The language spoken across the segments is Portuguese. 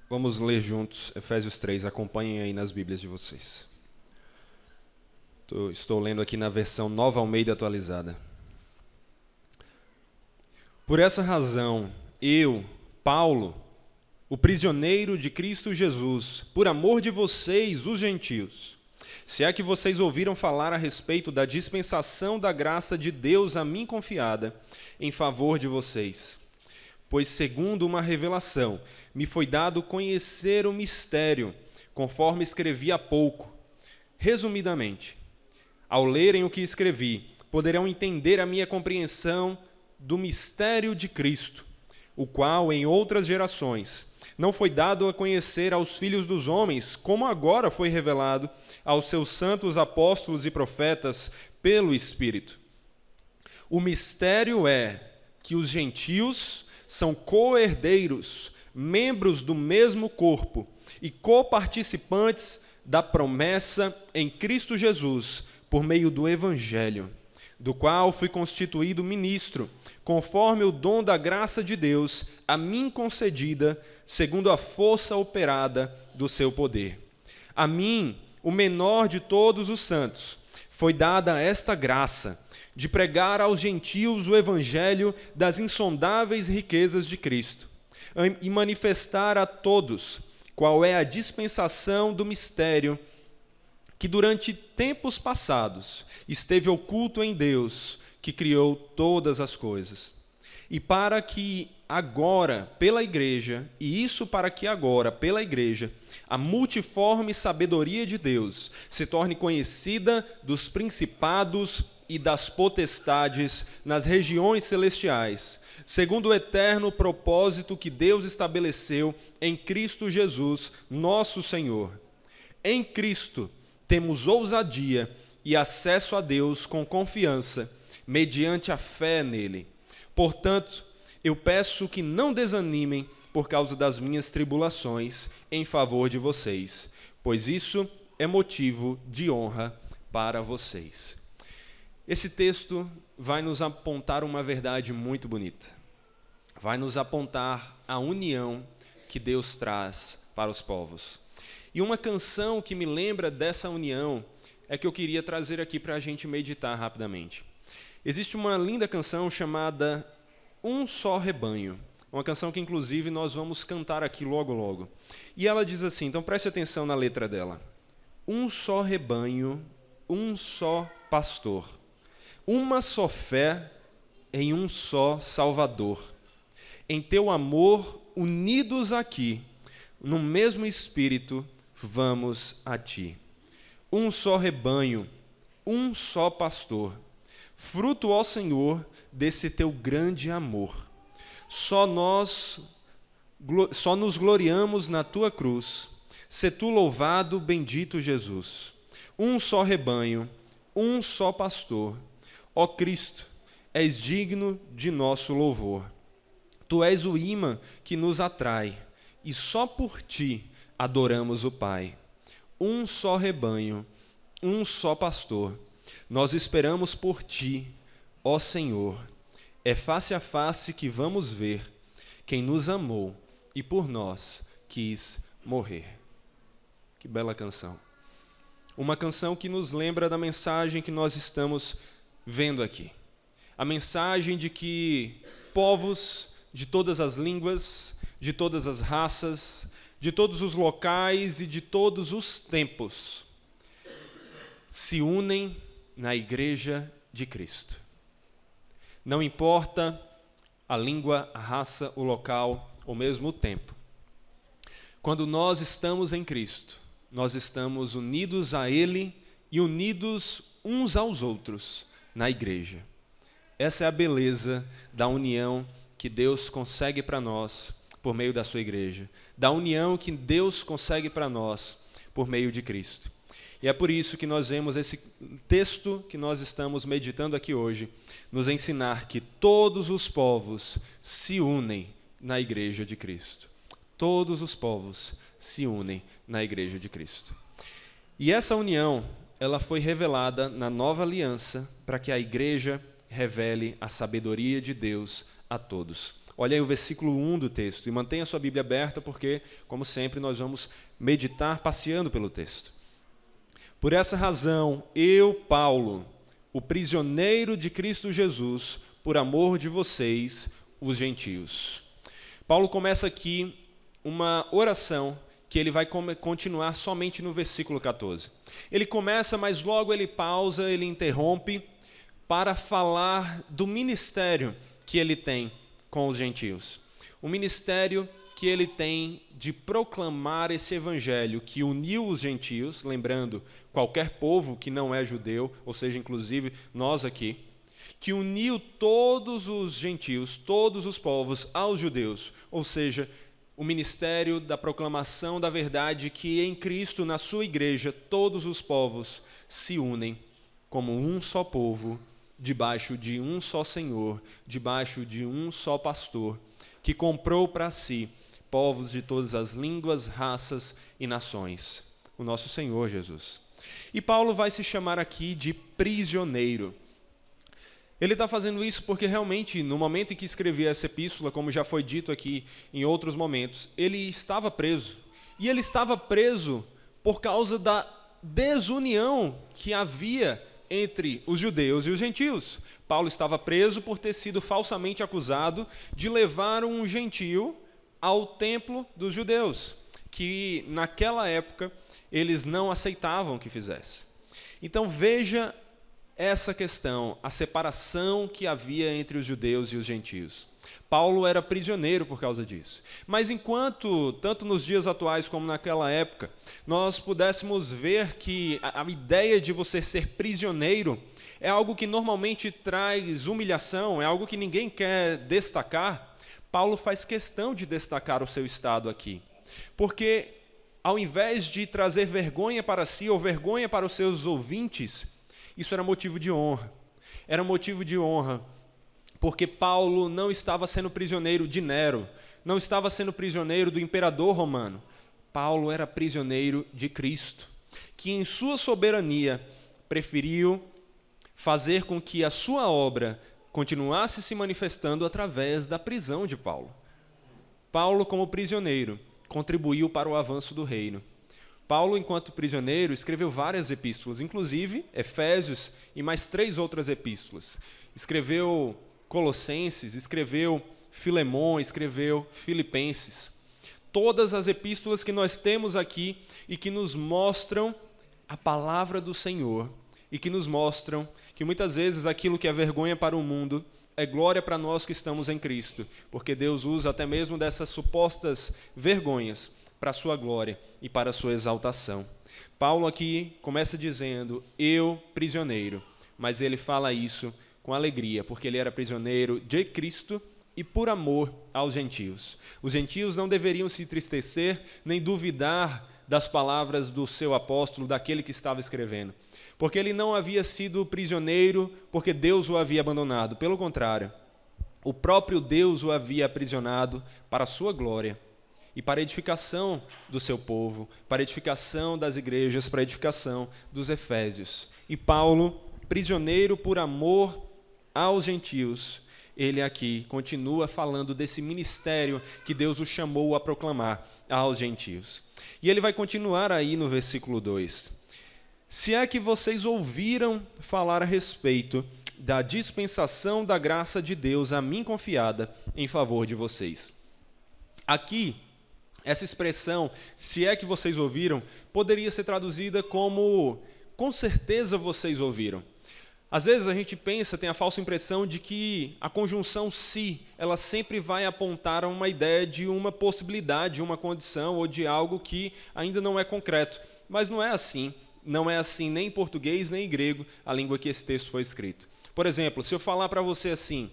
Vamos ler juntos Efésios 3, acompanhem aí nas Bíblias de vocês. Estou lendo aqui na versão Nova Almeida atualizada. Por essa razão, eu, Paulo, o prisioneiro de Cristo Jesus, por amor de vocês, os gentios, se é que vocês ouviram falar a respeito da dispensação da graça de Deus a mim confiada, em favor de vocês. Pois, segundo uma revelação, me foi dado conhecer o mistério, conforme escrevi há pouco. Resumidamente, ao lerem o que escrevi, poderão entender a minha compreensão do mistério de Cristo, o qual, em outras gerações, não foi dado a conhecer aos filhos dos homens, como agora foi revelado aos seus santos apóstolos e profetas pelo Espírito. O mistério é que os gentios são co-herdeiros, membros do mesmo corpo e coparticipantes da promessa em Cristo Jesus, por meio do Evangelho, do qual fui constituído ministro, conforme o dom da graça de Deus, a mim concedida, segundo a força operada do seu poder. A mim, o menor de todos os santos, foi dada esta graça, de pregar aos gentios o evangelho das insondáveis riquezas de Cristo, e manifestar a todos qual é a dispensação do mistério que durante tempos passados esteve oculto em Deus, que criou todas as coisas. E para que agora, pela igreja, a multiforme sabedoria de Deus se torne conhecida dos principados e das potestades nas regiões celestiais, segundo o eterno propósito que Deus estabeleceu em Cristo Jesus, nosso Senhor. Em Cristo temos ousadia e acesso a Deus com confiança, mediante a fé nele. Portanto, eu peço que não desanimem por causa das minhas tribulações em favor de vocês, pois isso é motivo de honra para vocês. Esse texto vai nos apontar uma verdade muito bonita. Vai nos apontar a união que Deus traz para os povos. E uma canção que me lembra dessa união é que eu queria trazer aqui para a gente meditar rapidamente. Existe uma linda canção chamada Um Só Rebanho, uma canção que inclusive nós vamos cantar aqui logo logo. E ela diz assim, então preste atenção na letra dela. Um só rebanho, um só pastor, uma só fé em um só Salvador. Em teu amor, unidos aqui, no mesmo Espírito, vamos a ti. Um só rebanho, um só pastor, fruto, ó Senhor, desse teu grande amor. Só nos gloriamos na tua cruz. Sê tu louvado, bendito Jesus. Um só rebanho, um só pastor. Ó Cristo, és digno de nosso louvor. Tu és o imã que nos atrai, e só por ti adoramos o Pai. Um só rebanho, um só pastor. Nós esperamos por ti, ó Senhor. É face a face que vamos ver quem nos amou e por nós quis morrer. Que bela canção. Uma canção que nos lembra da mensagem que nós estamos vendo aqui. A mensagem de que povos de todas as línguas, de todas as raças, de todos os locais e de todos os tempos se unem na igreja de Cristo. Não importa a língua, a raça, o local ou mesmo o tempo. Quando nós estamos em Cristo, nós estamos unidos a Ele e unidos uns aos outros na igreja. Essa é a beleza da união que Deus consegue para nós por meio da sua igreja, da união que Deus consegue para nós por meio de Cristo. E é por isso que nós vemos esse texto que nós estamos meditando aqui hoje, nos ensinar que todos os povos se unem na igreja de Cristo. Todos os povos se unem na igreja de Cristo. E essa união, ela foi revelada na nova aliança para que a igreja revele a sabedoria de Deus a todos. Olha aí o versículo 1 do texto e mantenha sua Bíblia aberta porque, como sempre, nós vamos meditar passeando pelo texto. Por essa razão, eu, Paulo, o prisioneiro de Cristo Jesus, por amor de vocês, os gentios. Paulo começa aqui uma oração que ele vai continuar somente no versículo 14. Ele começa, mas logo ele pausa, ele interrompe para falar do ministério que ele tem com os gentios. O ministério que ele tem de proclamar esse evangelho que uniu os gentios, lembrando, qualquer povo que não é judeu, ou seja, inclusive nós aqui, que uniu todos os gentios, todos os povos aos judeus, ou seja, o ministério da proclamação da verdade que em Cristo, na sua igreja, todos os povos se unem como um só povo, debaixo de um só Senhor, debaixo de um só pastor, que comprou para si povos de todas as línguas, raças e nações, o nosso Senhor Jesus. E Paulo vai se chamar aqui de prisioneiro. Ele está fazendo isso porque realmente, no momento em que escrevia essa epístola, como já foi dito aqui em outros momentos, ele estava preso. E ele estava preso por causa da desunião que havia entre os judeus e os gentios. Paulo estava preso por ter sido falsamente acusado de levar um gentio ao templo dos judeus, que naquela época eles não aceitavam que fizesse. Então veja essa questão, a separação que havia entre os judeus e os gentios. Paulo era prisioneiro por causa disso. Mas enquanto, tanto nos dias atuais como naquela época, nós pudéssemos ver que a ideia de você ser prisioneiro é algo que normalmente traz humilhação, é algo que ninguém quer destacar, Paulo faz questão de destacar o seu estado aqui. Porque ao invés de trazer vergonha para si ou vergonha para os seus ouvintes, isso era motivo de honra. Era motivo de honra, porque Paulo não estava sendo prisioneiro de Nero, não estava sendo prisioneiro do imperador romano. Paulo era prisioneiro de Cristo, que em sua soberania preferiu fazer com que a sua obra continuasse se manifestando através da prisão de Paulo. Paulo, como prisioneiro, contribuiu para o avanço do reino. Paulo, enquanto prisioneiro, escreveu várias epístolas, inclusive Efésios e mais 3 outras epístolas. Escreveu Colossenses, escreveu Filemão, escreveu Filipenses. Todas as epístolas que nós temos aqui e que nos mostram a palavra do Senhor e que nos mostram que muitas vezes aquilo que é vergonha para o mundo é glória para nós que estamos em Cristo, porque Deus usa até mesmo dessas supostas vergonhas para a sua glória e para a sua exaltação. Paulo aqui começa dizendo, eu prisioneiro, mas ele fala isso com alegria, porque ele era prisioneiro de Cristo e por amor aos gentios. Os gentios não deveriam se entristecer nem duvidar das palavras do seu apóstolo, daquele que estava escrevendo, porque ele não havia sido prisioneiro porque Deus o havia abandonado, pelo contrário, o próprio Deus o havia aprisionado para a sua glória, e para a edificação do seu povo, para a edificação das igrejas, para a edificação dos efésios. E Paulo, prisioneiro por amor aos gentios, ele aqui continua falando desse ministério que Deus o chamou a proclamar aos gentios. E ele vai continuar aí no versículo 2. Se é que vocês ouviram falar a respeito da dispensação da graça de Deus a mim confiada em favor de vocês. Aqui, essa expressão, se é que vocês ouviram, poderia ser traduzida como, com certeza vocês ouviram. Às vezes a gente pensa, tem a falsa impressão de que a conjunção se, ela sempre vai apontar a uma ideia de uma possibilidade, uma condição ou de algo que ainda não é concreto. Mas não é assim. Não é assim nem em português nem em grego, a língua que esse texto foi escrito. Por exemplo, se eu falar para você assim,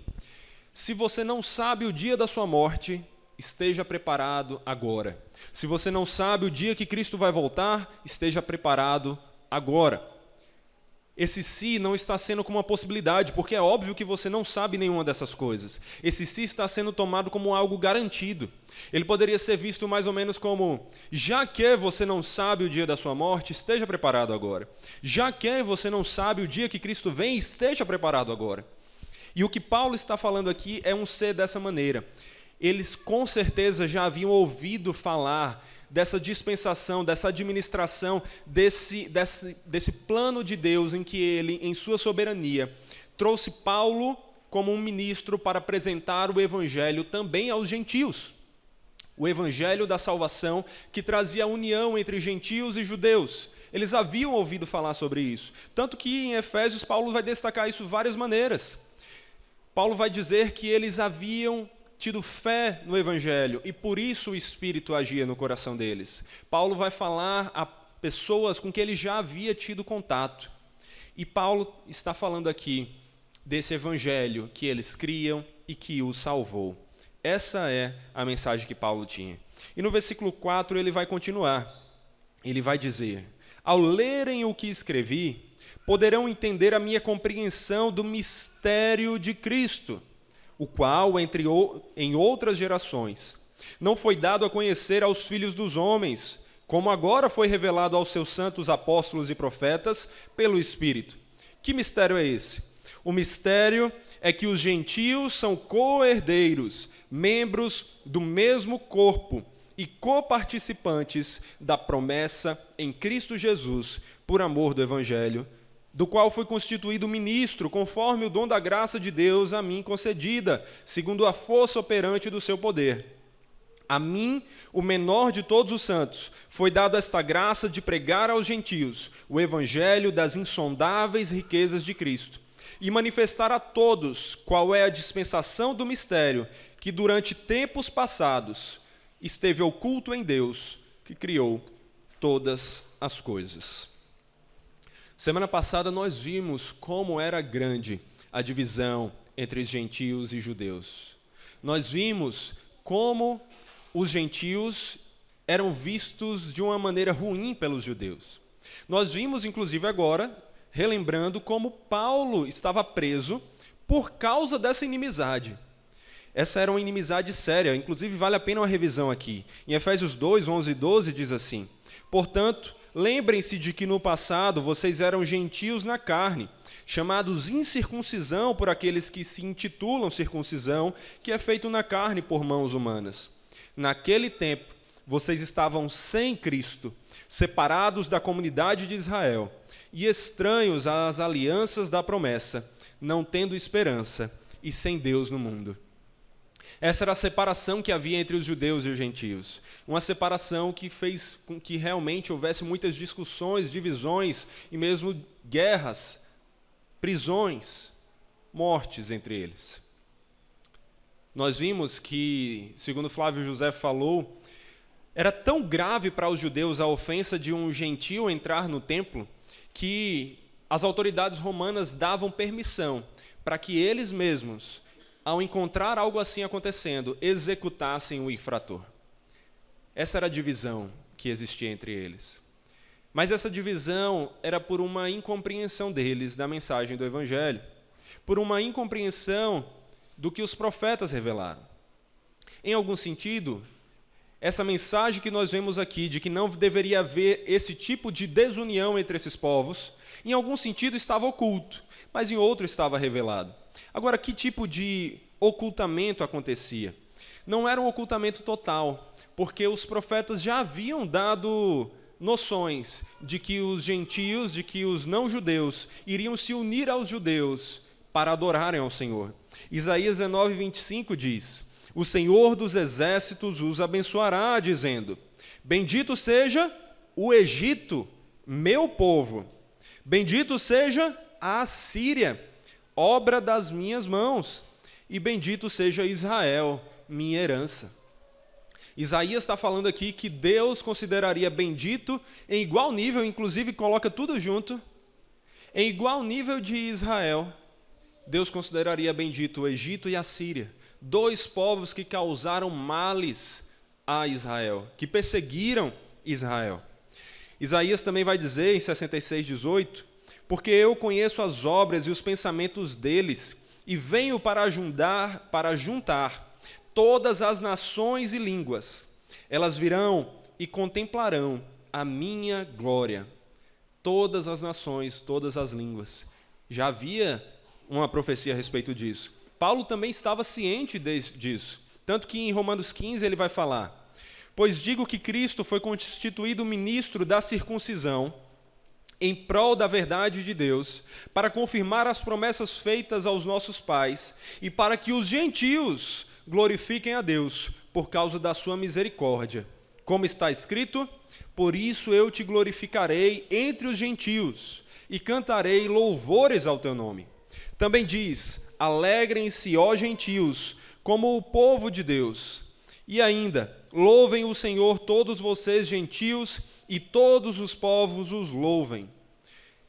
se você não sabe o dia da sua morte, esteja preparado agora. Se você não sabe o dia que Cristo vai voltar, esteja preparado agora. Esse se não está sendo como uma possibilidade, porque é óbvio que você não sabe nenhuma dessas coisas. Esse se está sendo tomado como algo garantido. Ele poderia ser visto mais ou menos como, já que você não sabe o dia da sua morte, esteja preparado agora. Já que você não sabe o dia que Cristo vem, esteja preparado agora. E o que Paulo está falando aqui é um ser dessa maneira. Eles com certeza já haviam ouvido falar dessa dispensação, dessa administração, desse plano de Deus em que ele, em sua soberania, trouxe Paulo como um ministro para apresentar o evangelho também aos gentios. O evangelho da salvação que trazia a união entre gentios e judeus. Eles haviam ouvido falar sobre isso. Tanto que em Efésios Paulo vai destacar isso de várias maneiras. Paulo vai dizer que eles haviam tido fé no evangelho e por isso o Espírito agia no coração deles. Paulo vai falar a pessoas com quem ele já havia tido contato. E Paulo está falando aqui desse evangelho que eles criam e que os salvou. Essa é a mensagem que Paulo tinha. E no versículo 4 ele vai continuar. Ele vai dizer: ao lerem o que escrevi, poderão entender a minha compreensão do mistério de Cristo, o qual, em outras gerações, não foi dado a conhecer aos filhos dos homens, como agora foi revelado aos seus santos apóstolos e profetas pelo Espírito. Que mistério é esse? O mistério é que os gentios são co-herdeiros, membros do mesmo corpo e coparticipantes da promessa em Cristo Jesus, por amor do Evangelho, do qual fui constituído ministro, conforme o dom da graça de Deus a mim concedida, segundo a força operante do seu poder. A mim, o menor de todos os santos, foi dada esta graça de pregar aos gentios o evangelho das insondáveis riquezas de Cristo e manifestar a todos qual é a dispensação do mistério que durante tempos passados esteve oculto em Deus, que criou todas as coisas. Semana passada nós vimos como era grande a divisão entre os gentios e judeus. Nós vimos como os gentios eram vistos de uma maneira ruim pelos judeus. Nós vimos, inclusive agora, relembrando como Paulo estava preso por causa dessa inimizade. Essa era uma inimizade séria, inclusive vale a pena uma revisão aqui. Em Efésios 2, 11 e 12 diz assim: portanto, lembrem-se de que no passado vocês eram gentios na carne, chamados incircuncisão por aqueles que se intitulam circuncisão, que é feito na carne por mãos humanas. Naquele tempo, vocês estavam sem Cristo, separados da comunidade de Israel e estranhos às alianças da promessa, não tendo esperança e sem Deus no mundo. Essa era a separação que havia entre os judeus e os gentios. Uma separação que fez com que realmente houvesse muitas discussões, divisões e mesmo guerras, prisões, mortes entre eles. Nós vimos que, segundo Flávio José falou, era tão grave para os judeus a ofensa de um gentio entrar no templo que as autoridades romanas davam permissão para que eles mesmos, ao encontrar algo assim acontecendo, executassem o infrator. Essa era a divisão que existia entre eles. Mas essa divisão era por uma incompreensão deles da mensagem do Evangelho, por uma incompreensão do que os profetas revelaram. Em algum sentido, essa mensagem que nós vemos aqui, de que não deveria haver esse tipo de desunião entre esses povos, em algum sentido estava oculto, mas em outro estava revelado. Agora, que tipo de ocultamento acontecia? Não era um ocultamento total, porque os profetas já haviam dado noções de que os gentios, de que os não-judeus iriam se unir aos judeus para adorarem ao Senhor. Isaías 19, 25 diz: o Senhor dos exércitos os abençoará, dizendo: bendito seja o Egito, meu povo, bendito seja a Assíria, obra das minhas mãos, e bendito seja Israel, minha herança. Isaías está falando aqui que Deus consideraria bendito em igual nível, inclusive coloca tudo junto, em igual nível de Israel, Deus consideraria bendito o Egito e a Síria, dois povos que causaram males a Israel, que perseguiram Israel. Isaías também vai dizer em 66:18, porque eu conheço as obras e os pensamentos deles, e venho para juntar todas as nações e línguas. Elas virão e contemplarão a minha glória. Todas as nações, todas as línguas. Já havia uma profecia a respeito disso. Paulo também estava ciente disso, tanto que em Romanos 15 ele vai falar: pois digo que Cristo foi constituído ministro da circuncisão, em prol da verdade de Deus, para confirmar as promessas feitas aos nossos pais, e para que os gentios glorifiquem a Deus, por causa da sua misericórdia. Como está escrito: por isso eu te glorificarei entre os gentios, e cantarei louvores ao teu nome. Também diz: alegrem-se, ó gentios, como o povo de Deus. E ainda: louvem o Senhor todos vocês gentios, e todos os povos os louvem.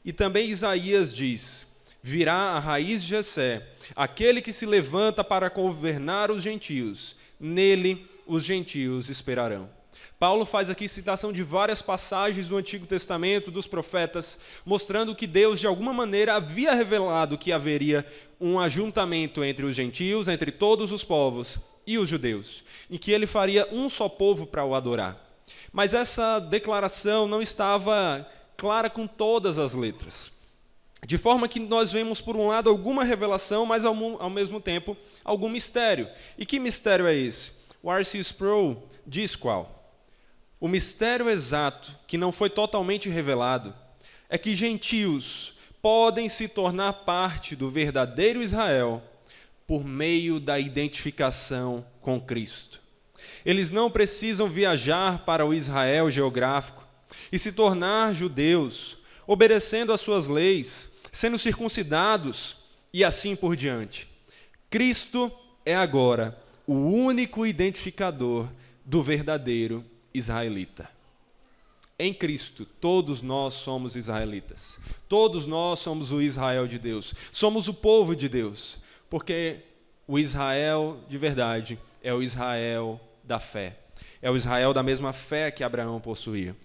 E também Isaías diz: virá a raiz de Jessé, aquele que se levanta para governar os gentios. Nele os gentios esperarão. Paulo faz aqui citação de várias passagens do Antigo Testamento, dos profetas, mostrando que Deus, de alguma maneira, havia revelado que haveria um ajuntamento entre os gentios, entre todos os povos e os judeus, e que ele faria um só povo para o adorar. Mas essa declaração não estava clara com todas as letras. De forma que nós vemos, por um lado, alguma revelação, mas ao mesmo tempo, algum mistério. E que mistério é esse? O R.C. Sproul diz qual? O mistério exato, que não foi totalmente revelado, é que gentios podem se tornar parte do verdadeiro Israel por meio da identificação com Cristo. Eles não precisam viajar para o Israel geográfico e se tornar judeus, obedecendo às suas leis, sendo circuncidados e assim por diante. Cristo é agora o único identificador do verdadeiro israelita. Em Cristo, todos nós somos israelitas. Todos nós somos o Israel de Deus. Somos o povo de Deus, porque o Israel de verdade é o Israel da fé. É o Israel da mesma fé que Abraão possuía.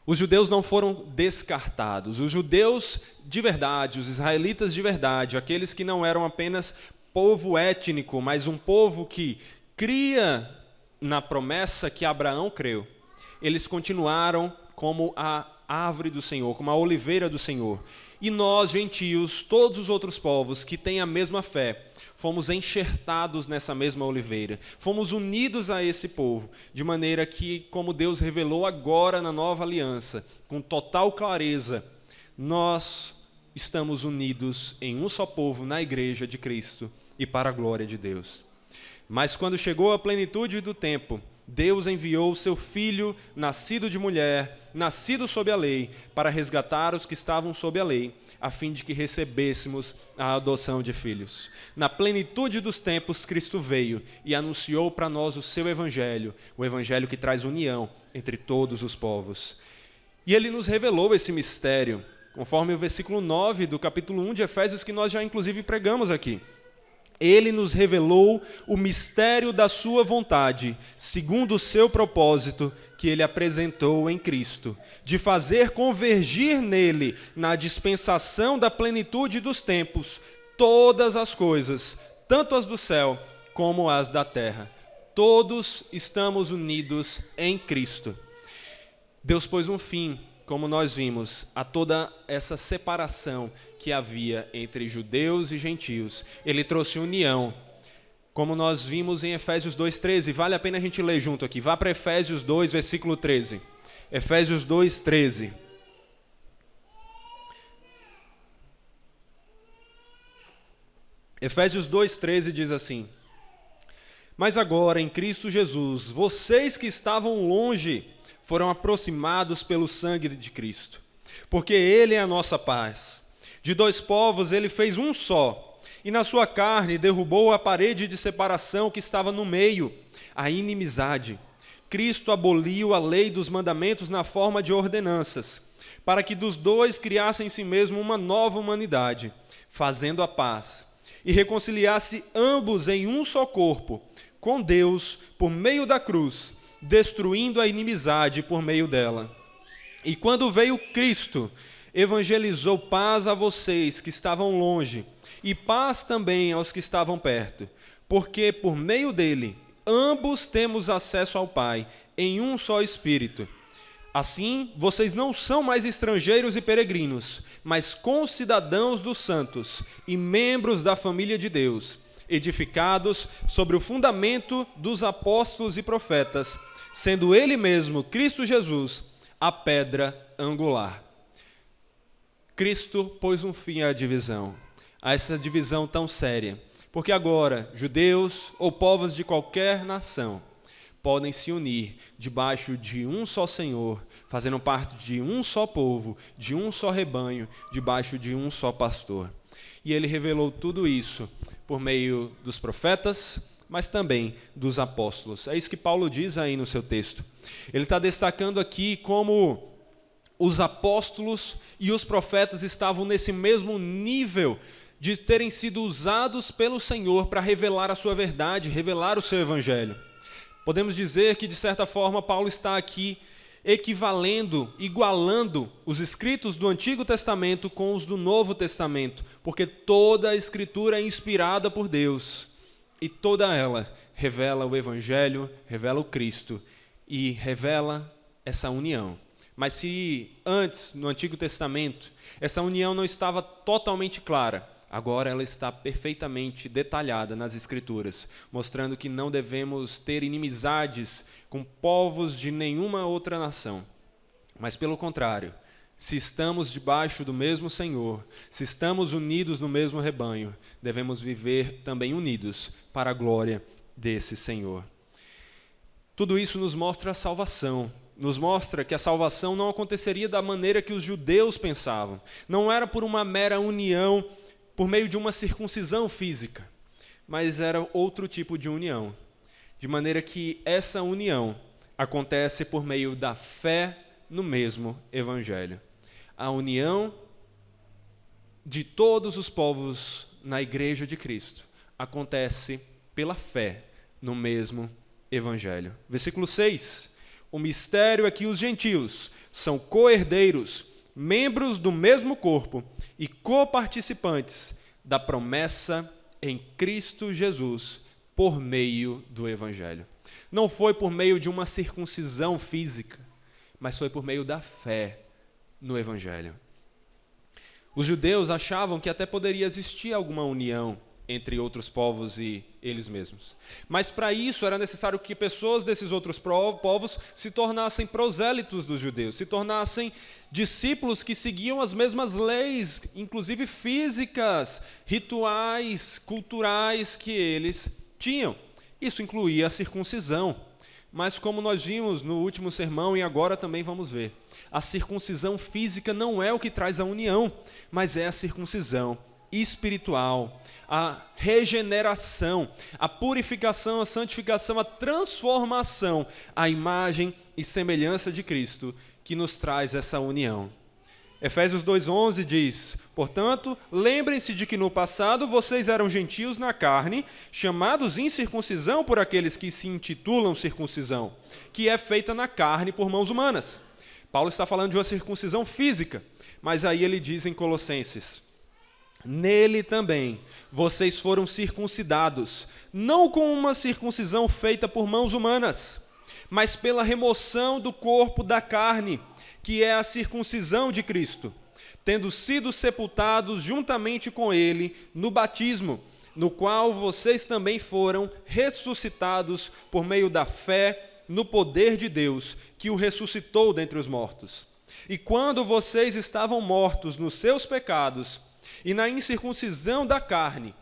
Os judeus não foram descartados. Os judeus de verdade, os israelitas de verdade, aqueles que não eram apenas povo étnico, mas um povo que cria na promessa que Abraão creu, eles continuaram como a árvore do Senhor, como a oliveira do Senhor. E nós, gentios, todos os outros povos que têm a mesma fé, fomos enxertados nessa mesma oliveira, fomos unidos a esse povo, de maneira que, como Deus revelou agora na nova aliança, com total clareza, nós estamos unidos em um só povo na igreja de Cristo e para a glória de Deus. Mas quando chegou a plenitude do tempo, Deus enviou o seu Filho, nascido de mulher, nascido sob a lei, para resgatar os que estavam sob a lei, a fim de que recebêssemos a adoção de filhos. Na plenitude dos tempos, Cristo veio e anunciou para nós o seu Evangelho, o Evangelho que traz união entre todos os povos. E ele nos revelou esse mistério, conforme o versículo 9 do capítulo 1 de Efésios, que nós já inclusive pregamos aqui. Ele nos revelou o mistério da sua vontade, segundo o seu propósito, que ele apresentou em Cristo, de fazer convergir nele, na dispensação da plenitude dos tempos, todas as coisas, tanto as do céu como as da terra. Todos estamos unidos em Cristo. Deus pôs um fim, como nós vimos, a toda essa separação que havia entre judeus e gentios. Ele trouxe união, como nós vimos em Efésios 2:13. Vale a pena a gente ler junto aqui. Vá para Efésios 2, versículo 13. Efésios 2:13. Efésios 2:13 diz assim: mas agora, em Cristo Jesus, vocês que estavam longe foram aproximados pelo sangue de Cristo, porque Ele é a nossa paz. De dois povos Ele fez um só, e na sua carne derrubou a parede de separação que estava no meio, a inimizade. Cristo aboliu a lei dos mandamentos na forma de ordenanças, para que dos dois criassem em si mesmo uma nova humanidade, fazendo a paz, e reconciliasse ambos em um só corpo, com Deus, por meio da cruz, destruindo a inimizade por meio dela. E quando veio Cristo, evangelizou paz a vocês que estavam longe, e paz também aos que estavam perto, porque por meio dele, ambos temos acesso ao Pai, em um só Espírito. Assim, vocês não são mais estrangeiros e peregrinos, mas concidadãos dos santos e membros da família de Deus, edificados sobre o fundamento dos apóstolos e profetas, sendo Ele mesmo, Cristo Jesus, a pedra angular. Cristo pôs um fim à divisão, a essa divisão tão séria, porque agora judeus ou povos de qualquer nação podem se unir debaixo de um só Senhor, fazendo parte de um só povo, de um só rebanho, debaixo de um só pastor. E ele revelou tudo isso por meio dos profetas, mas também dos apóstolos. É isso que Paulo diz aí no seu texto. Ele está destacando aqui como os apóstolos e os profetas estavam nesse mesmo nível de terem sido usados pelo Senhor para revelar a sua verdade, revelar o seu evangelho. Podemos dizer que, de certa forma, Paulo está aqui equivalendo, igualando os escritos do Antigo Testamento com os do Novo Testamento, porque toda a Escritura é inspirada por Deus e toda ela revela o Evangelho, revela o Cristo e revela essa união. Mas se antes, no Antigo Testamento, essa união não estava totalmente clara, agora ela está perfeitamente detalhada nas Escrituras, mostrando que não devemos ter inimizades com povos de nenhuma outra nação. Mas, pelo contrário, se estamos debaixo do mesmo Senhor, se estamos unidos no mesmo rebanho, devemos viver também unidos para a glória desse Senhor. Tudo isso nos mostra a salvação. Nos mostra que a salvação não aconteceria da maneira que os judeus pensavam. Não era por uma mera união por meio de uma circuncisão física, mas era outro tipo de união, de maneira que essa união acontece por meio da fé no mesmo Evangelho. A união de todos os povos na Igreja de Cristo acontece pela fé no mesmo Evangelho. Versículo 6, o mistério é que os gentios são co-herdeiros, membros do mesmo corpo e coparticipantes da promessa em Cristo Jesus por meio do Evangelho. Não foi por meio de uma circuncisão física, mas foi por meio da fé no Evangelho. Os judeus achavam que até poderia existir alguma união entre outros povos e eles mesmos. Mas para isso era necessário que pessoas desses outros povos se tornassem prosélitos dos judeus, se tornassem discípulos que seguiam as mesmas leis, inclusive físicas, rituais, culturais que eles tinham. Isso incluía a circuncisão. Mas como nós vimos no último sermão e agora também vamos ver, a circuncisão física não é o que traz a união, mas é a circuncisão espiritual, a regeneração, a purificação, a santificação, a transformação, a imagem e semelhança de Cristo que nos traz essa união. Efésios 2:11 diz: portanto, lembrem-se de que no passado vocês eram gentios na carne, chamados incircuncisão por aqueles que se intitulam circuncisão, que é feita na carne por mãos humanas. Paulo está falando de uma circuncisão física, mas aí ele diz em Colossenses: nele também vocês foram circuncidados, não com uma circuncisão feita por mãos humanas, mas pela remoção do corpo da carne, que é a circuncisão de Cristo, tendo sido sepultados juntamente com ele no batismo, no qual vocês também foram ressuscitados por meio da fé no poder de Deus, que o ressuscitou dentre os mortos. E quando vocês estavam mortos nos seus pecados e na incircuncisão da carne,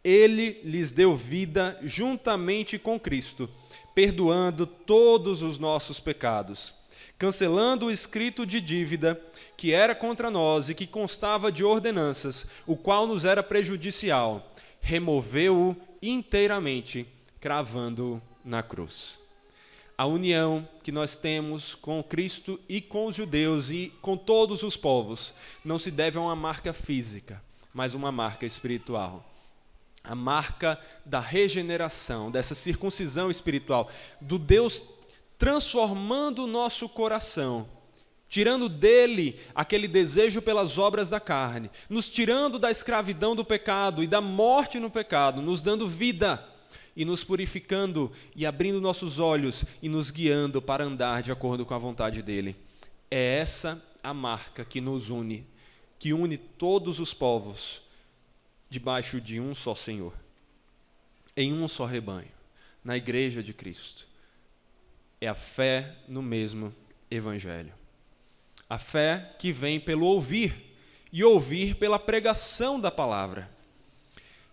ele lhes deu vida juntamente com Cristo, perdoando todos os nossos pecados, cancelando o escrito de dívida que era contra nós e que constava de ordenanças, o qual nos era prejudicial, removeu-o inteiramente, cravando-o na cruz. A união que nós temos com Cristo e com os judeus e com todos os povos não se deve a uma marca física, mas uma marca espiritual. A marca da regeneração, dessa circuncisão espiritual, do Deus transformando o nosso coração, tirando dele aquele desejo pelas obras da carne, nos tirando da escravidão do pecado e da morte no pecado, nos dando vida e nos purificando e abrindo nossos olhos e nos guiando para andar de acordo com a vontade dele. É essa a marca que nos une, que une todos os povos debaixo de um só Senhor, em um só rebanho, na igreja de Cristo. É a fé no mesmo Evangelho. A fé que vem pelo ouvir, e ouvir pela pregação da palavra.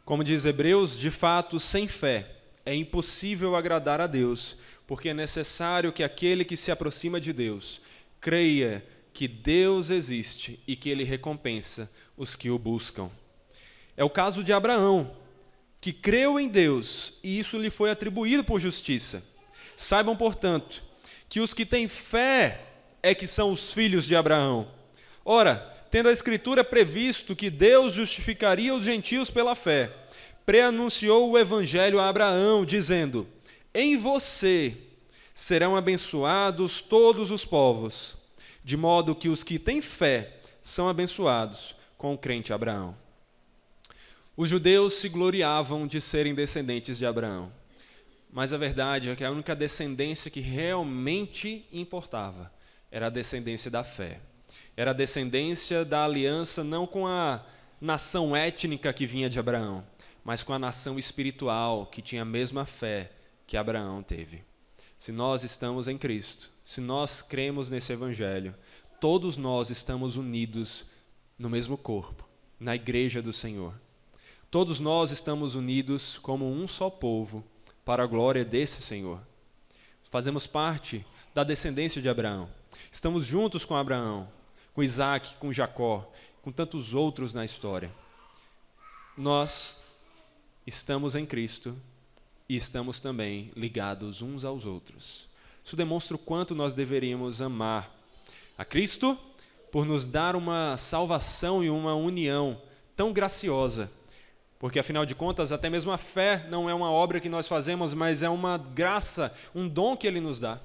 Como diz Hebreus, de fato, sem fé é impossível agradar a Deus, porque é necessário que aquele que se aproxima de Deus creia que Deus existe e que Ele recompensa os que o buscam. É o caso de Abraão, que creu em Deus e isso lhe foi atribuído por justiça. Saibam, portanto, que os que têm fé é que são os filhos de Abraão. Ora, tendo a Escritura previsto que Deus justificaria os gentios pela fé, preanunciou o Evangelho a Abraão, dizendo: em você serão abençoados todos os povos, de modo que os que têm fé são abençoados com o crente Abraão. Os judeus se gloriavam de serem descendentes de Abraão, mas a verdade é que a única descendência que realmente importava era a descendência da fé. Era a descendência da aliança não com a nação étnica que vinha de Abraão, mas com a nação espiritual que tinha a mesma fé que Abraão teve. Se nós estamos em Cristo, se nós cremos nesse Evangelho, todos nós estamos unidos no mesmo corpo, na igreja do Senhor. Todos nós estamos unidos como um só povo para a glória desse Senhor. Fazemos parte da descendência de Abraão. Estamos juntos com Abraão, com Isaac, com Jacó, com tantos outros na história. Nós estamos em Cristo e estamos também ligados uns aos outros. Isso demonstra o quanto nós deveríamos amar a Cristo por nos dar uma salvação e uma união tão graciosa. Porque, afinal de contas, até mesmo a fé não é uma obra que nós fazemos, mas é uma graça, um dom que Ele nos dá.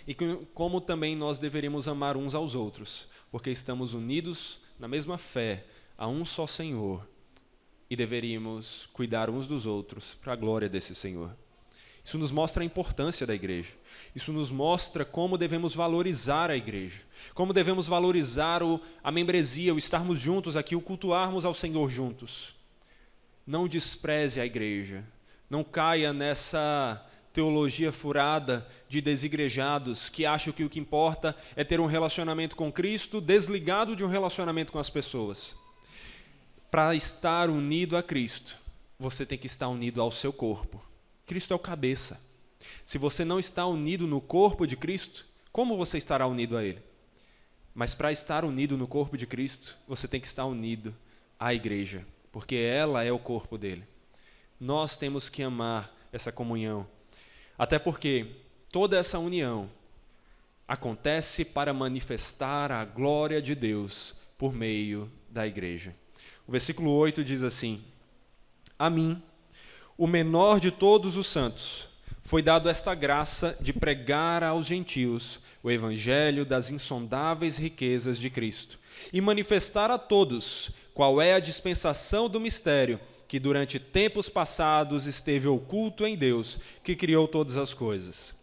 E como também nós deveríamos amar uns aos outros, porque estamos unidos na mesma fé, a um só Senhor, e deveríamos cuidar uns dos outros para a glória desse Senhor. Isso nos mostra a importância da igreja. Isso nos mostra como devemos valorizar a igreja, como devemos valorizar a membresia, o estarmos juntos aqui, o cultuarmos ao Senhor juntos. Não despreze a igreja, não caia nessa teologia furada de desigrejados que acham que o que importa é ter um relacionamento com Cristo desligado de um relacionamento com as pessoas. Para estar unido a Cristo, você tem que estar unido ao seu corpo. Cristo é o cabeça. Se você não está unido no corpo de Cristo, como você estará unido a Ele? Mas para estar unido no corpo de Cristo, você tem que estar unido à igreja, porque ela é o corpo dele. Nós temos que amar essa comunhão, até porque toda essa união acontece para manifestar a glória de Deus por meio da igreja. O versículo 8 diz assim: a mim, o menor de todos os santos, foi dado esta graça de pregar aos gentios o evangelho das insondáveis riquezas de Cristo e manifestar a todos qual é a dispensação do mistério que durante tempos passados esteve oculto em Deus, que criou todas as coisas.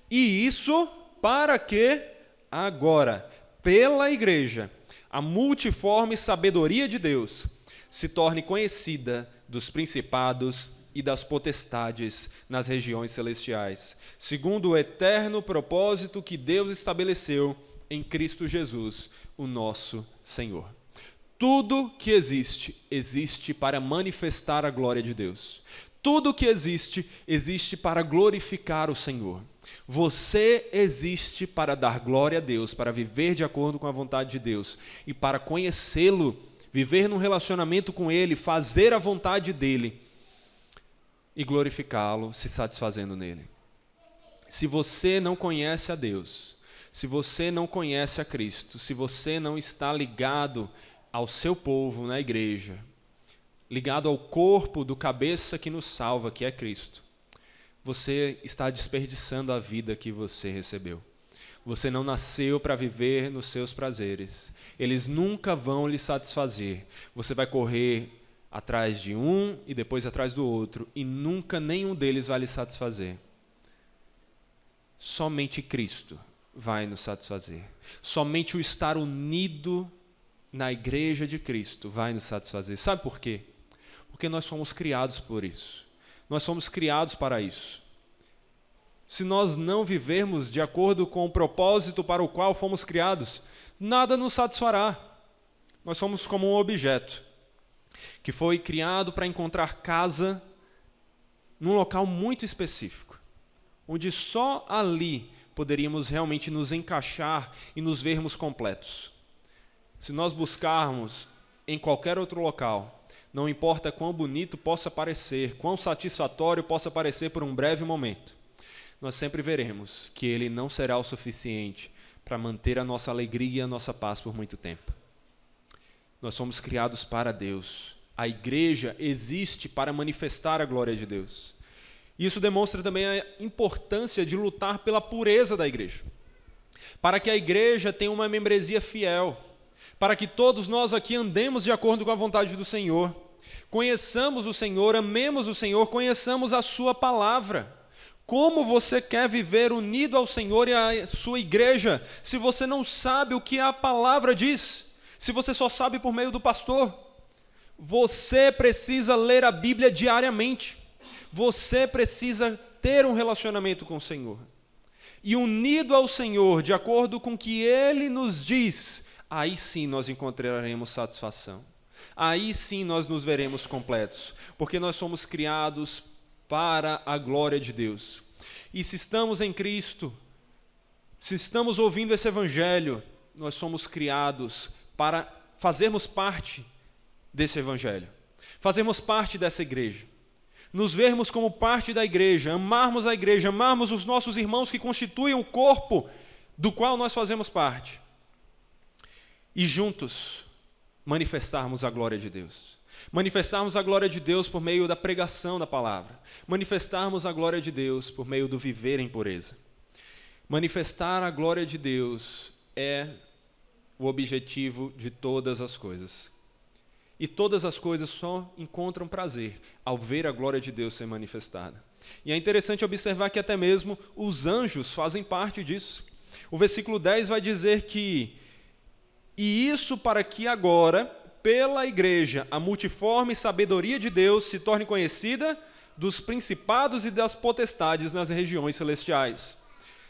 E isso para que agora, pela igreja, a multiforme sabedoria de Deus se torne conhecida dos principados e das potestades nas regiões celestiais, segundo o eterno propósito que Deus estabeleceu em Cristo Jesus, o nosso Senhor. Tudo que existe, existe para manifestar a glória de Deus. Tudo que existe, existe para glorificar o Senhor. Você existe para dar glória a Deus, para viver de acordo com a vontade de Deus e para conhecê-lo, viver num relacionamento com Ele, fazer a vontade dEle e glorificá-lo, se satisfazendo nele. Se você não conhece a Deus, se você não conhece a Cristo, se você não está ligado ao seu povo na igreja, ligado ao corpo do cabeça que nos salva, que é Cristo, você está desperdiçando a vida que você recebeu. Você não nasceu para viver nos seus prazeres. Eles nunca vão lhe satisfazer. Você vai correr atrás de um e depois atrás do outro, e nunca nenhum deles vai lhe satisfazer. Somente Cristo vai nos satisfazer. Somente o estar unido na igreja de Cristo vai nos satisfazer. Sabe por quê? Porque nós somos criados por isso. Nós somos criados para isso. Se nós não vivermos de acordo com o propósito para o qual fomos criados, nada nos satisfará. Nós somos como um objeto que foi criado para encontrar casa num local muito específico, onde só ali poderíamos realmente nos encaixar e nos vermos completos. Se nós buscarmos em qualquer outro local, não importa quão bonito possa parecer, quão satisfatório possa parecer por um breve momento, nós sempre veremos que ele não será o suficiente para manter a nossa alegria e a nossa paz por muito tempo. Nós somos criados para Deus. A igreja existe para manifestar a glória de Deus. Isso demonstra também a importância de lutar pela pureza da igreja. Para que a igreja tenha uma membresia fiel, para que todos nós aqui andemos de acordo com a vontade do Senhor, conheçamos o Senhor, amemos o Senhor, conheçamos a sua palavra. Como você quer viver unido ao Senhor e à sua igreja, se você não sabe o que a palavra diz? Se você só sabe por meio do pastor? Você precisa ler a Bíblia diariamente. Você precisa ter um relacionamento com o Senhor. E unido ao Senhor, de acordo com o que Ele nos diz, aí sim nós encontraremos satisfação. Aí sim nós nos veremos completos, porque nós somos criados para a glória de Deus. E se estamos em Cristo, se estamos ouvindo esse Evangelho, nós somos criados para fazermos parte desse Evangelho, fazermos parte dessa igreja, nos vermos como parte da igreja, amarmos a igreja, amarmos os nossos irmãos que constituem o corpo do qual nós fazemos parte, e juntos manifestarmos a glória de Deus. Manifestarmos a glória de Deus por meio da pregação da palavra. Manifestarmos a glória de Deus por meio do viver em pureza. Manifestar a glória de Deus é o objetivo de todas as coisas. E todas as coisas só encontram prazer ao ver a glória de Deus ser manifestada. E é interessante observar que até mesmo os anjos fazem parte disso. O versículo 10 vai dizer que "E isso para que agora, pela igreja, a multiforme sabedoria de Deus se torne conhecida dos principados e das potestades nas regiões celestiais."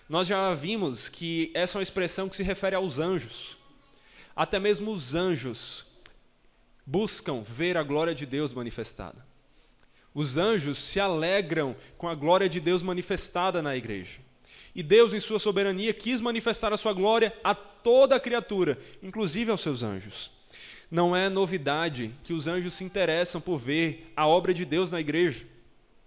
Nós já vimos que essa é uma expressão que se refere aos anjos. Até mesmo os anjos buscam ver a glória de Deus manifestada. Os anjos se alegram com a glória de Deus manifestada na igreja. E Deus, em sua soberania, quis manifestar a sua glória a toda a criatura, inclusive aos seus anjos. Não é novidade que os anjos se interessam por ver a obra de Deus na igreja.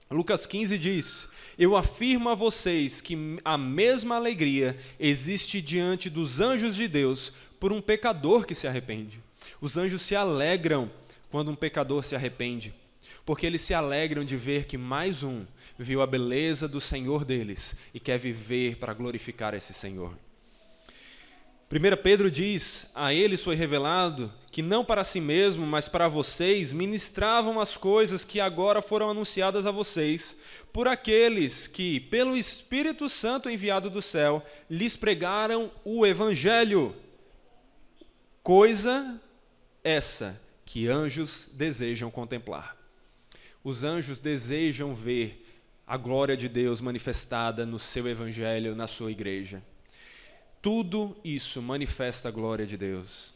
Lucas 15 diz: "Eu afirmo a vocês que a mesma alegria existe diante dos anjos de Deus por um pecador que se arrepende." Os anjos se alegram quando um pecador se arrepende, porque eles se alegram de ver que mais um viu a beleza do Senhor deles e quer viver para glorificar esse Senhor. 1 Pedro diz: "A eles foi revelado que não para si mesmo, mas para vocês, ministravam as coisas que agora foram anunciadas a vocês, por aqueles que, pelo Espírito Santo enviado do céu, lhes pregaram o Evangelho. Coisa essa que anjos desejam contemplar." Os anjos desejam ver a glória de Deus manifestada no seu Evangelho, na sua igreja. Tudo isso manifesta a glória de Deus.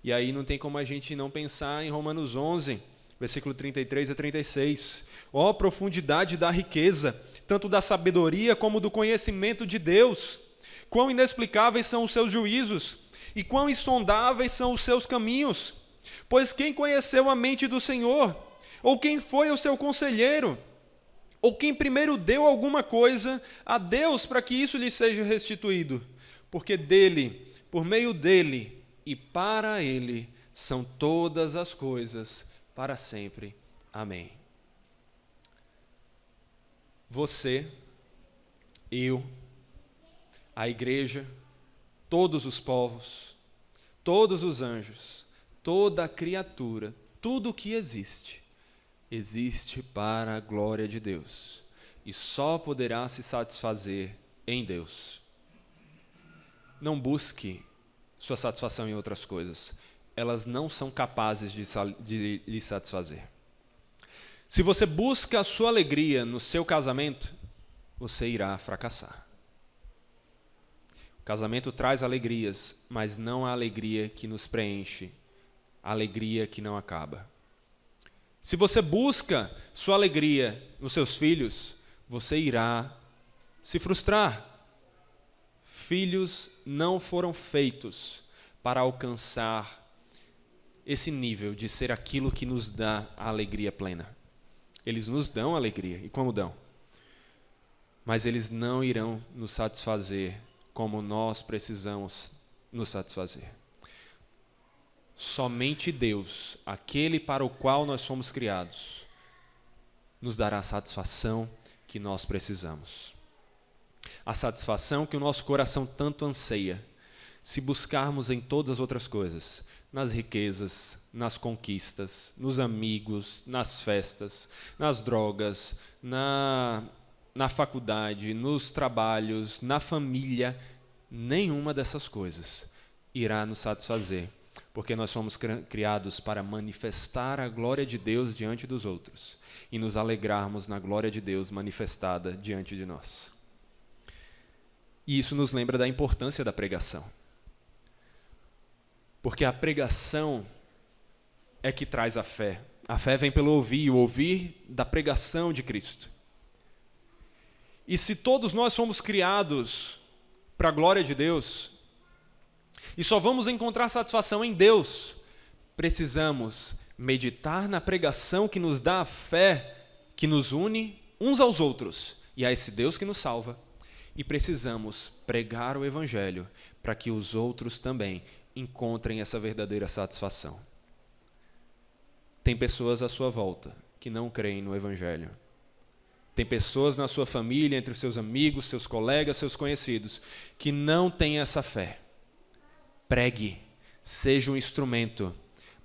E aí não tem como a gente não pensar em Romanos 11, versículo 33 a 36. Ó profundidade da riqueza, tanto da sabedoria como do conhecimento de Deus! Quão inexplicáveis são os seus juízos, e quão insondáveis são os seus caminhos! Pois quem conheceu a mente do Senhor? Ou quem foi o seu conselheiro? Ou quem primeiro deu alguma coisa a Deus para que isso lhe seja restituído? Porque dele, por meio dele e para ele são todas as coisas para sempre. Amém. Você, eu, a igreja, todos os povos, todos os anjos, toda a criatura, tudo o que existe para a glória de Deus e só poderá se satisfazer em Deus. não busque sua satisfação em outras coisas. Elas não são capazes de lhe satisfazer. Se você busca a sua alegria no seu casamento, você irá fracassar. O casamento traz alegrias, mas não a alegria que nos preenche, a alegria que não acaba. Se você busca sua alegria nos seus filhos, você irá se frustrar. Filhos não foram feitos para alcançar esse nível de ser aquilo que nos dá a alegria plena. Eles nos dão alegria, e como dão? Mas eles não irão nos satisfazer como nós precisamos nos satisfazer. Somente Deus, aquele para o qual nós somos criados, nos dará a satisfação que nós precisamos. A satisfação que o nosso coração tanto anseia, se buscarmos em todas as outras coisas, nas riquezas, nas conquistas, nos amigos, nas festas, nas drogas, na faculdade, nos trabalhos, na família, nenhuma dessas coisas irá nos satisfazer, porque nós somos criados para manifestar a glória de Deus diante dos outros e nos alegrarmos na glória de Deus manifestada diante de nós. E isso nos lembra da importância da pregação. Porque a pregação é que traz a fé. A fé vem pelo ouvir, o ouvir da pregação de Cristo. E se todos nós somos criados para a glória de Deus, e só vamos encontrar satisfação em Deus, precisamos meditar na pregação que nos dá a fé, que nos une uns aos outros, e a esse Deus que nos salva, e precisamos pregar o Evangelho para que os outros também encontrem essa verdadeira satisfação. Tem pessoas à sua volta que não creem no Evangelho. Tem pessoas na sua família, entre os seus amigos, seus colegas, seus conhecidos, que não têm essa fé. Pregue, seja um instrumento.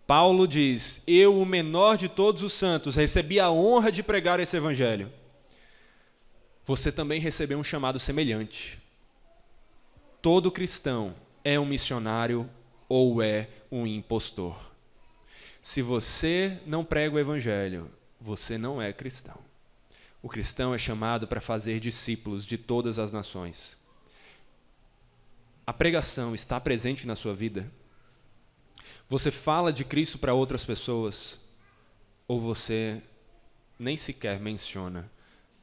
Paulo diz: eu, o menor de todos os santos, recebi a honra de pregar esse Evangelho. Você também recebeu um chamado semelhante. Todo cristão é um missionário ou é um impostor. Se você não prega o Evangelho, você não é cristão. O cristão é chamado para fazer discípulos de todas as nações. A pregação está presente na sua vida? Você fala de Cristo para outras pessoas? Ou você nem sequer menciona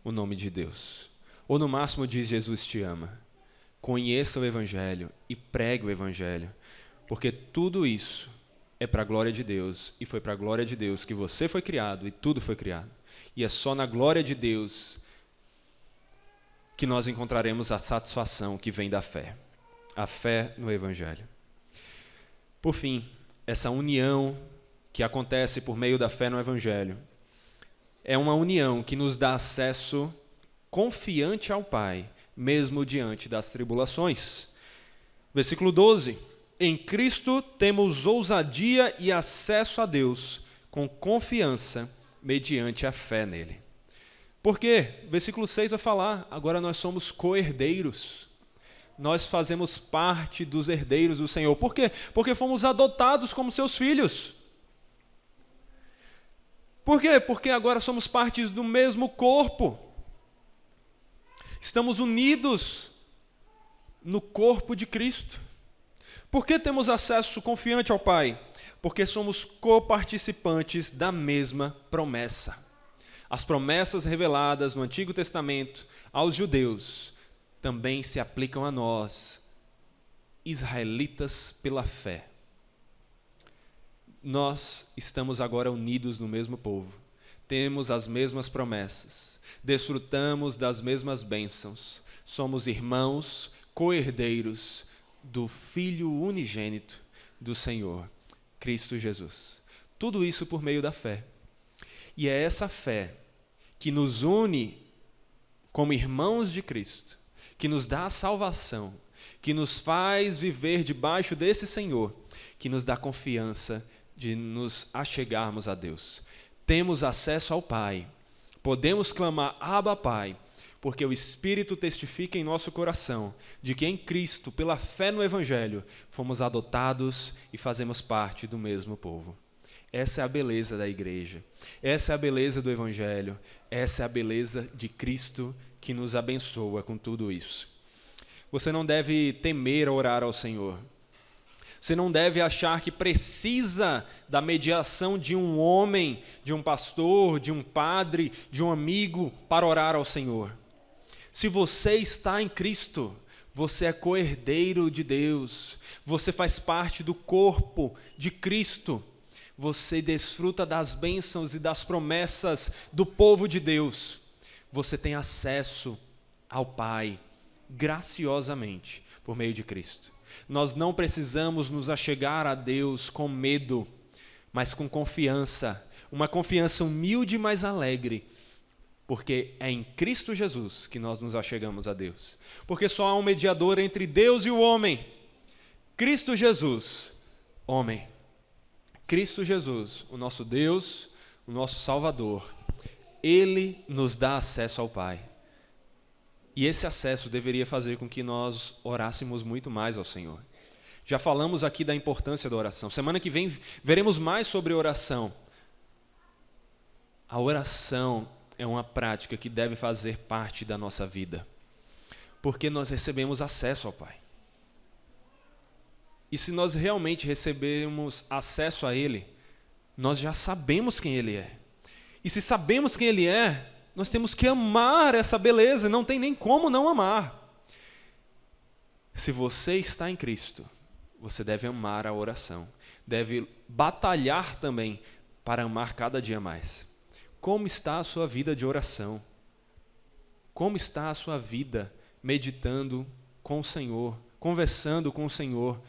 o nome de Deus? Ou no máximo diz: Jesus te ama. Conheça o Evangelho e pregue o Evangelho, porque tudo isso é para a glória de Deus, e foi para a glória de Deus que você foi criado e tudo foi criado. E é só na glória de Deus que nós encontraremos a satisfação que vem da fé. A fé no Evangelho. Por fim, essa união que acontece por meio da fé no Evangelho é uma união que nos dá acesso confiante ao Pai, mesmo diante das tribulações. Versículo 12. Em Cristo temos ousadia e acesso a Deus com confiança mediante a fé nele. Por quê? Versículo 6 vai falar: agora nós somos co-herdeiros. Nós fazemos parte dos herdeiros do Senhor. Por quê? Porque fomos adotados como seus filhos. Por quê? Porque agora somos partes do mesmo corpo. Estamos unidos no corpo de Cristo. Por que temos acesso confiante ao Pai? Porque somos coparticipantes da mesma promessa. As promessas reveladas no Antigo Testamento aos judeus também se aplicam a nós, israelitas pela fé. Nós estamos agora unidos no mesmo povo, temos as mesmas promessas, desfrutamos das mesmas bênçãos, somos irmãos, co-herdeiros do Filho unigênito do Senhor, Cristo Jesus. Tudo isso por meio da fé. E é essa fé que nos une como irmãos de Cristo, que nos dá a salvação, que nos faz viver debaixo desse Senhor, que nos dá confiança de nos achegarmos a Deus. Temos acesso ao Pai, podemos clamar: Abba, Pai, porque o Espírito testifica em nosso coração de que em Cristo, pela fé no Evangelho, fomos adotados e fazemos parte do mesmo povo. Essa é a beleza da igreja, essa é a beleza do Evangelho, essa é a beleza de Cristo que nos abençoa com tudo isso. Você não deve temer orar ao Senhor. Você não deve achar que precisa da mediação de um homem, de um pastor, de um padre, de um amigo para orar ao Senhor. Se você está em Cristo, você é co-herdeiro de Deus, você faz parte do corpo de Cristo, você desfruta das bênçãos e das promessas do povo de Deus. Você tem acesso ao Pai graciosamente por meio de Cristo. Nós não precisamos nos achegar a Deus com medo, mas com confiança, uma confiança humilde, mas alegre, porque é em Cristo Jesus que nós nos achegamos a Deus. Porque só há um mediador entre Deus e o homem, Cristo Jesus, homem. Cristo Jesus, o nosso Deus, o nosso Salvador, Ele nos dá acesso ao Pai. E esse acesso deveria fazer com que nós orássemos muito mais ao Senhor. Já falamos aqui da importância da oração. Semana que vem veremos mais sobre oração. A oração é uma prática que deve fazer parte da nossa vida, porque nós recebemos acesso ao Pai. E se nós realmente recebemos acesso a Ele, nós já sabemos quem Ele é. E se sabemos quem Ele é, nós temos que amar essa beleza, não tem nem como não amar. Se você está em Cristo, você deve amar a oração, deve batalhar também para amar cada dia mais. Como está a sua vida de oração? Como está a sua vida meditando com o Senhor, conversando com o Senhor,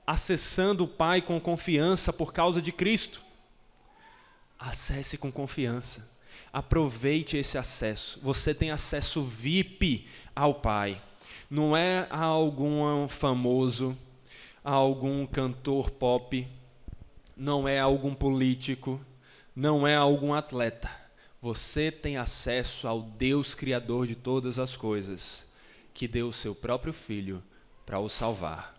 acessando o Pai com confiança por causa de Cristo? Acesse com confiança. Aproveite esse acesso. Você tem acesso VIP ao Pai. Não é a algum famoso, a algum cantor pop, não é a algum político, não é a algum atleta. Você tem acesso ao Deus Criador de todas as coisas, que deu o seu próprio Filho para o salvar.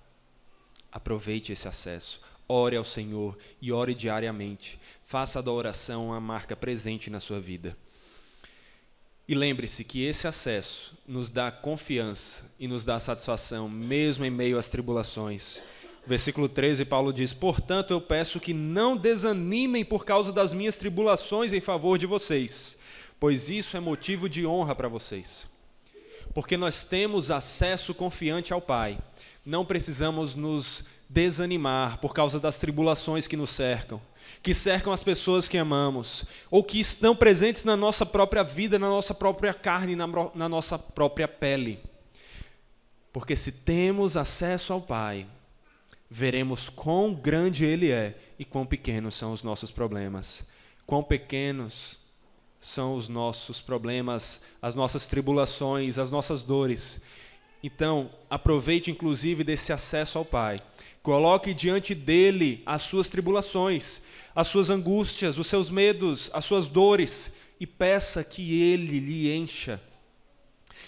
Aproveite esse acesso. Ore ao Senhor e ore diariamente. Faça da oração uma marca presente na sua vida. E lembre-se que esse acesso nos dá confiança e nos dá satisfação, mesmo em meio às tribulações. Versículo 13, Paulo diz: portanto, eu peço que não desanimem por causa das minhas tribulações em favor de vocês, pois isso é motivo de honra para vocês. Porque nós temos acesso confiante ao Pai. Não precisamos nos desanimar por causa das tribulações que nos cercam, que cercam as pessoas que amamos, ou que estão presentes na nossa própria vida, na nossa própria carne, na nossa própria pele. Porque se temos acesso ao Pai, veremos quão grande Ele é e quão pequenos são os nossos problemas, quão pequenos são os nossos problemas, as nossas tribulações, as nossas dores. Então, aproveite inclusive desse acesso ao Pai. Coloque diante dele as suas tribulações, as suas angústias, os seus medos, as suas dores, e peça que Ele lhe encha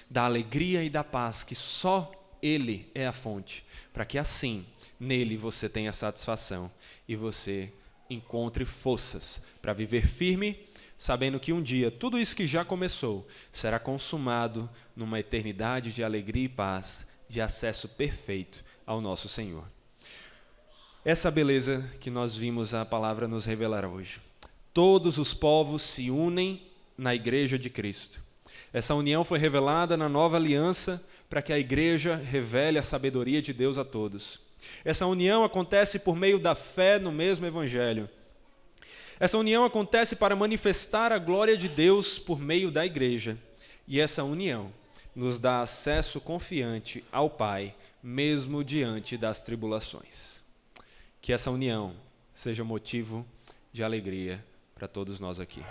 da alegria e da paz, que só Ele é a fonte, para que assim, nele você tenha satisfação e você encontre forças para viver firme, sabendo que um dia tudo isso que já começou será consumado numa eternidade de alegria e paz, de acesso perfeito ao nosso Senhor. Essa beleza que nós vimos a palavra nos revelar hoje. Todos os povos se unem na igreja de Cristo. Essa união foi revelada na nova aliança para que a igreja revele a sabedoria de Deus a todos. Essa união acontece por meio da fé no mesmo Evangelho. Essa união acontece para manifestar a glória de Deus por meio da igreja. E essa união nos dá acesso confiante ao Pai, mesmo diante das tribulações. Que essa união seja motivo de alegria para todos nós aqui.